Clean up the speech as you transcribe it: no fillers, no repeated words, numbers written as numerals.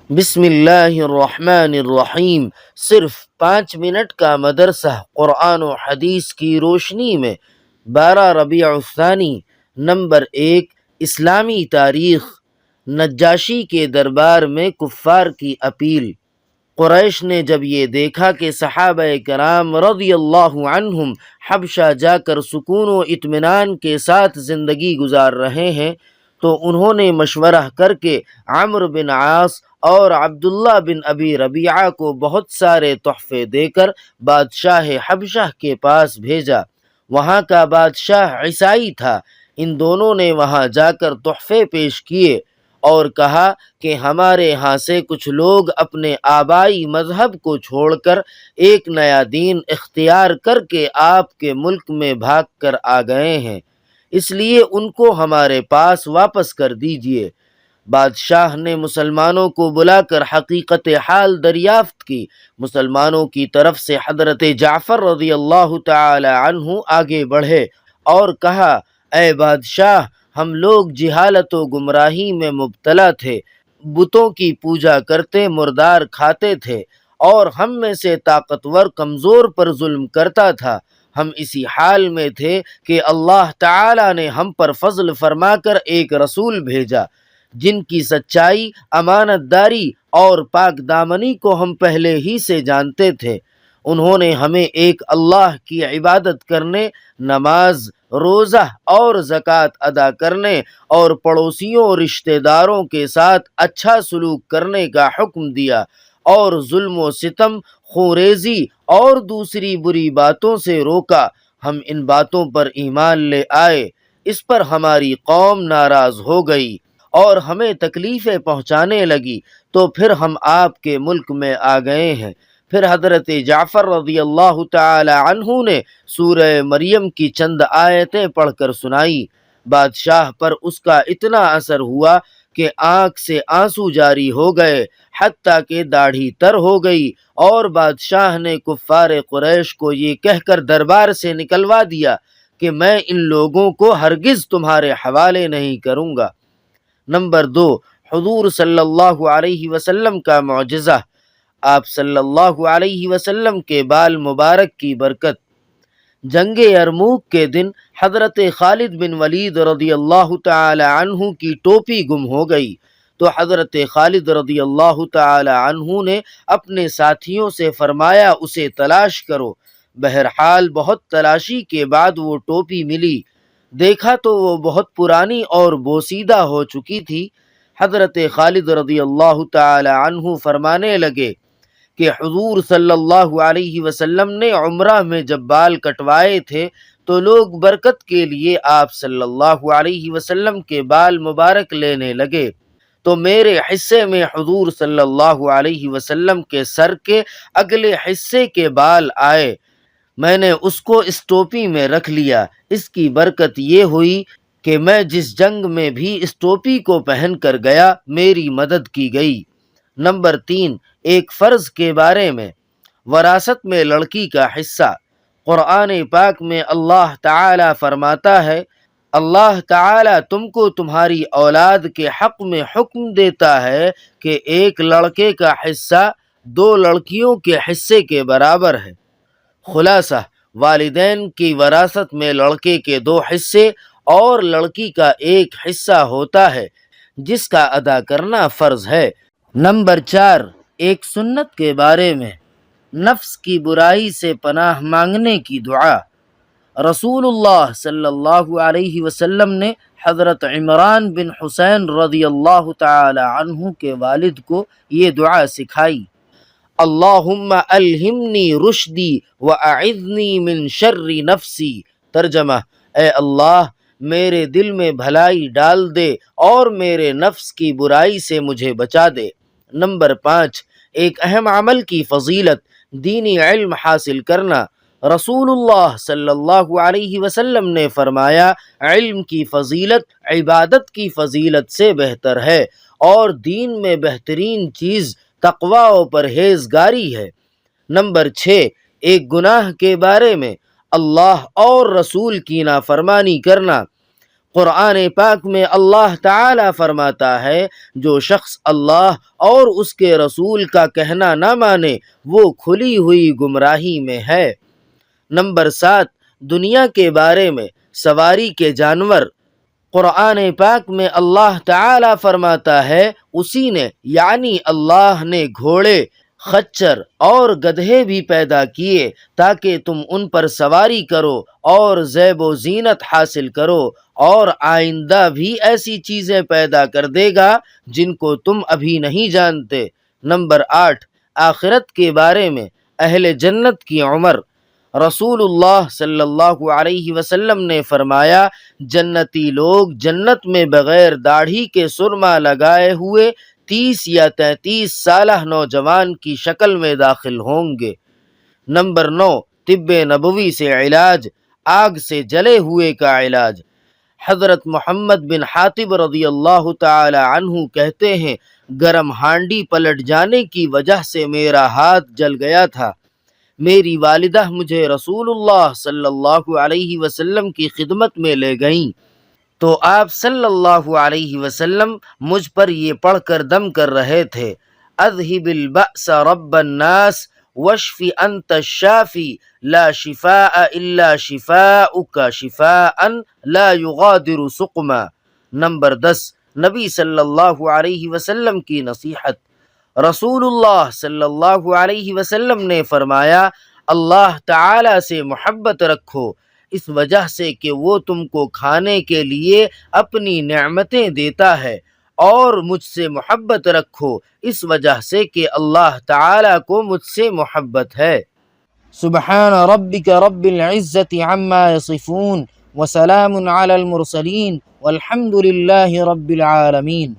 بسم اللہ الرحمن الرحیم۔ صرف 5 منٹ کا مدرسہ قرآن و حدیث کی روشنی میں 12 ربیع الثانی۔ نمبر 1، اسلامی تاریخ۔ نجاشی کے دربار میں کفار کی اپیل۔ قریش نے جب یہ دیکھا کہ صحابہ کرام رضی اللہ عنہم حبشہ جا کر سکون و اطمینان کے ساتھ زندگی گزار رہے ہیں، تو انہوں نے مشورہ کر کے عمرو بن عاص اور عبداللہ بن ابی ربیعہ کو بہت سارے تحفے دے کر بادشاہ حبشہ کے پاس بھیجا۔ وہاں کا بادشاہ عیسائی تھا۔ ان دونوں نے وہاں جا کر تحفے پیش کیے اور کہا کہ ہمارے ہاں سے کچھ لوگ اپنے آبائی مذہب کو چھوڑ کر ایک نیا دین اختیار کر کے آپ کے ملک میں بھاگ کر آ گئے ہیں، اس لیے ان کو ہمارے پاس واپس کر دیجیے۔ بادشاہ نے مسلمانوں کو بلا کر حقیقت حال دریافت کی۔ مسلمانوں کی طرف سے حضرت جعفر رضی اللہ تعالی عنہ آگے بڑھے اور کہا، اے بادشاہ، ہم لوگ جہالت و گمراہی میں مبتلا تھے، بتوں کی پوجا کرتے، مردار کھاتے تھے، اور ہم میں سے طاقتور کمزور پر ظلم کرتا تھا۔ ہم اسی حال میں تھے کہ اللہ تعالی نے ہم پر فضل فرما کر ایک رسول بھیجا، جن کی سچائی، امانت داری اور پاک دامنی کو ہم پہلے ہی سے جانتے تھے۔ انہوں نے ہمیں ایک اللہ کی عبادت کرنے، نماز، روزہ اور زکوٰۃ ادا کرنے اور پڑوسیوں اور رشتہ داروں کے ساتھ اچھا سلوک کرنے کا حکم دیا، اور ظلم و ستم، خوریزی اور دوسری بری باتوں سے روکا۔ ہم ان باتوں پر ایمان لے آئے۔ اس پر ہماری قوم ناراض ہو گئی اور ہمیں تکلیفیں پہنچانے لگی، تو پھر ہم آپ کے ملک میں آ گئے ہیں۔ پھر حضرت جعفر رضی اللہ تعالی عنہ نے سورہ مریم کی چند آیتیں پڑھ کر سنائی۔ بادشاہ پر اس کا اتنا اثر ہوا کہ آنکھ سے آنسو جاری ہو گئے، حتیٰ کہ داڑھی تر ہو گئی، اور بادشاہ نے کفار قریش کو یہ کہہ کر دربار سے نکلوا دیا کہ میں ان لوگوں کو ہرگز تمہارے حوالے نہیں کروں گا۔ نمبر 2، حضور صلی اللہ علیہ وسلم کا معجزہ۔ آپ صلی اللہ علیہ وسلم کے بال مبارک کی برکت۔ جنگ یرموک کے دن حضرت خالد بن ولید رضی اللہ تعالی عنہ کی ٹوپی گم ہو گئی، تو حضرت خالد رضی اللہ تعالی عنہ نے اپنے ساتھیوں سے فرمایا، اسے تلاش کرو۔ بہرحال بہت تلاشی کے بعد وہ ٹوپی ملی۔ دیکھا تو وہ بہت پرانی اور بوسیدہ ہو چکی تھی۔ حضرت خالد رضی اللہ تعالی عنہ فرمانے لگے کہ حضور صلی اللہ علیہ وسلم نے عمرہ میں جب بال کٹوائے تھے تو لوگ برکت کے لیے آپ صلی اللہ علیہ وسلم کے بال مبارک لینے لگے، تو میرے حصے میں حضور صلی اللہ علیہ وسلم کے سر کے اگلے حصے کے بال آئے۔ میں نے اس کو اس ٹوپی میں رکھ لیا۔ اس کی برکت یہ ہوئی کہ میں جس جنگ میں بھی اس ٹوپی کو پہن کر گیا، میری مدد کی گئی۔ نمبر 3، ایک فرض کے بارے میں۔ وراثت میں لڑکی کا حصہ۔ قرآن پاک میں اللہ تعالی فرماتا ہے، اللہ تعالی تم کو تمہاری اولاد کے حق میں حکم دیتا ہے کہ ایک لڑکے کا حصہ 2 لڑکیوں کے حصے کے برابر ہے۔ خلاصہ، والدین کی وراثت میں لڑکے کے 2 حصے اور لڑکی کا 1 حصہ ہوتا ہے، جس کا ادا کرنا فرض ہے۔ نمبر 4، ایک سنت کے بارے میں۔ نفس کی برائی سے پناہ مانگنے کی دعا۔ رسول اللہ صلی اللہ علیہ وسلم نے حضرت عمران بن حسین رضی اللہ تعالی عنہ کے والد کو یہ دعا سکھائی، اللہم الہمنی رشدی واعذنی من شر نفسی۔ ترجمہ، اے اللہ، میرے دل میں بھلائی ڈال دے اور میرے نفس کی برائی سے مجھے بچا دے۔ نمبر 5، ایک اہم عمل کی فضیلت، دینی علم حاصل کرنا۔ رسول اللہ صلی اللہ علیہ وسلم نے فرمایا، علم کی فضیلت عبادت کی فضیلت سے بہتر ہے، اور دین میں بہترین چیز تقوی و پرہیزگاری ہے۔ نمبر 6، ایک گناہ کے بارے میں۔ اللہ اور رسول کی نافرمانی کرنا۔ قرآن پاک میں اللہ تعالی فرماتا ہے جو شخص اللہ اور اس کے رسول کا کہنا نہ مانے وہ کھلی ہوئی گمراہی میں ہے۔ نمبر 7، دنیا کے بارے میں سواری کے جانور۔ قرآن پاک میں اللہ تعالی فرماتا ہے اسی نے یعنی اللہ نے گھوڑے، خچر اور گدھے بھی پیدا کیے تاکہ تم ان پر سواری کرو اور زیب و زینت حاصل کرو، اور آئندہ بھی ایسی چیزیں پیدا کر دے گا جن کو تم ابھی نہیں جانتے۔ نمبر 8، آخرت کے بارے میں اہل جنت کی عمر۔ رسول اللہ صلی اللہ علیہ وسلم نے فرمایا جنتی لوگ جنت میں بغیر داڑھی کے سرما لگائے ہوئے 30 یا 33 سالہ نوجوان کی شکل میں داخل ہوں گے۔ نمبر 9، طب نبوی سے علاج، آگ سے جلے ہوئے کا علاج۔ حضرت محمد بن حاتب رضی اللہ تعالی عنہ کہتے ہیں گرم ہانڈی پلٹ جانے کی وجہ سے میرا ہاتھ جل گیا تھا۔ میری والدہ مجھے رسول اللہ صلی اللہ علیہ وسلم کی خدمت میں لے گئیں تو آپ صلی اللہ علیہ وسلم مجھ پر یہ پڑھ کر دم کر رہے تھے، اذہب البأس رب الناس واشف انت الشافی لا شفاء الا شفاؤک شفاء لا یغادر سقما۔ نمبر 10، نبی صلی اللہ علیہ وسلم کی نصیحت۔ رسول اللہ صلی اللہ علیہ وسلم نے فرمایا اللہ تعالی سے محبت رکھو اس وجہ سے کہ وہ تم کو کھانے کے لیے اپنی نعمتیں دیتا ہے، اور مجھ سے محبت رکھو اس وجہ سے کہ اللہ تعالی کو مجھ سے محبت ہے۔ سبحان ربک رب العزت عما یصفون وسلام علی المرسلین والحمد للہ رب العالمین۔